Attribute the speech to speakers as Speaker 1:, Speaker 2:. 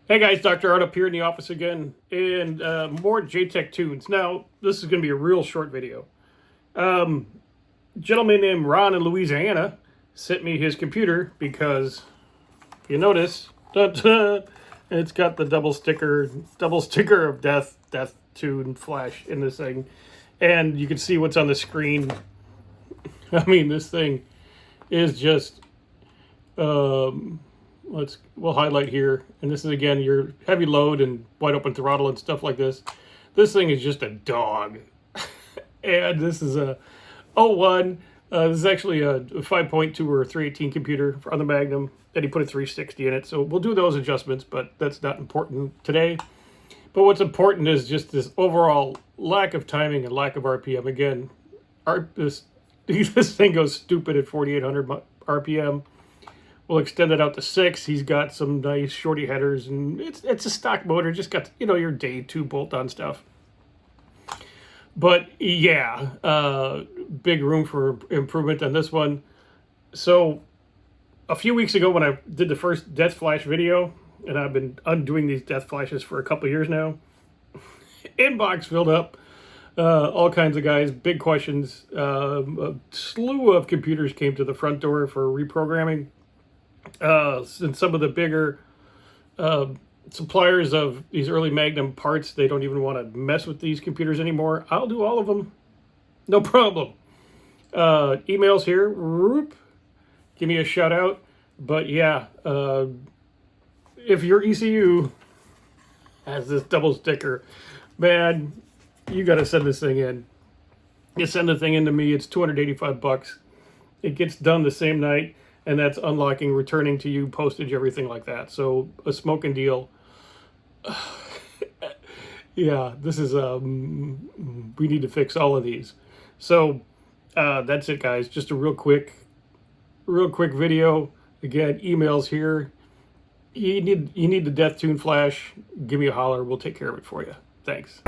Speaker 1: Hey guys, Dr. Art up here in the office again, and more JTEC tunes. Now, this is going to be a real short video. Gentleman named Ron in Louisiana sent me his computer because, if you notice, it's got the double sticker of death tune flash in this thing, and you can see what's on the screen. I mean, this thing is just. We'll highlight here, and this is again your heavy load and wide open throttle and stuff like this. This thing is just a dog. And this is a 01. This is actually a 5.2 or a 318 computer on the Magnum, and he put a 360 in it, so we'll do those adjustments, but that's not important today. But what's important is just this overall lack of timing and lack of RPM. Again, this thing goes stupid at 4,800 RPM. We'll extend it out to 6. He's got some nice shorty headers, and it's a stock motor. Just got, your day 2 bolt-on stuff. But yeah, big room for improvement on this one. So a few weeks ago when I did the first death flash video, and I've been undoing these death flashes for a couple years now, inbox filled up. All kinds of guys, big questions. A slew of computers came to the front door for reprogramming. And some of the bigger suppliers of these early Magnum parts, they don't even want to mess with these computers anymore. I'll do all of them, no problem. Emails here, whoop, give me a shout out. But yeah, if your ECU has this double sticker, man, you got to send this thing in. You send the thing in to me, it's $285. It gets done the same night. And that's unlocking, returning to you, postage, everything like that. So a smoking deal. Yeah, this is, we need to fix all of these. So that's it, guys. Just a real quick video. Again, emails here. You need the death tune flash. Give me a holler. We'll take care of it for you. Thanks.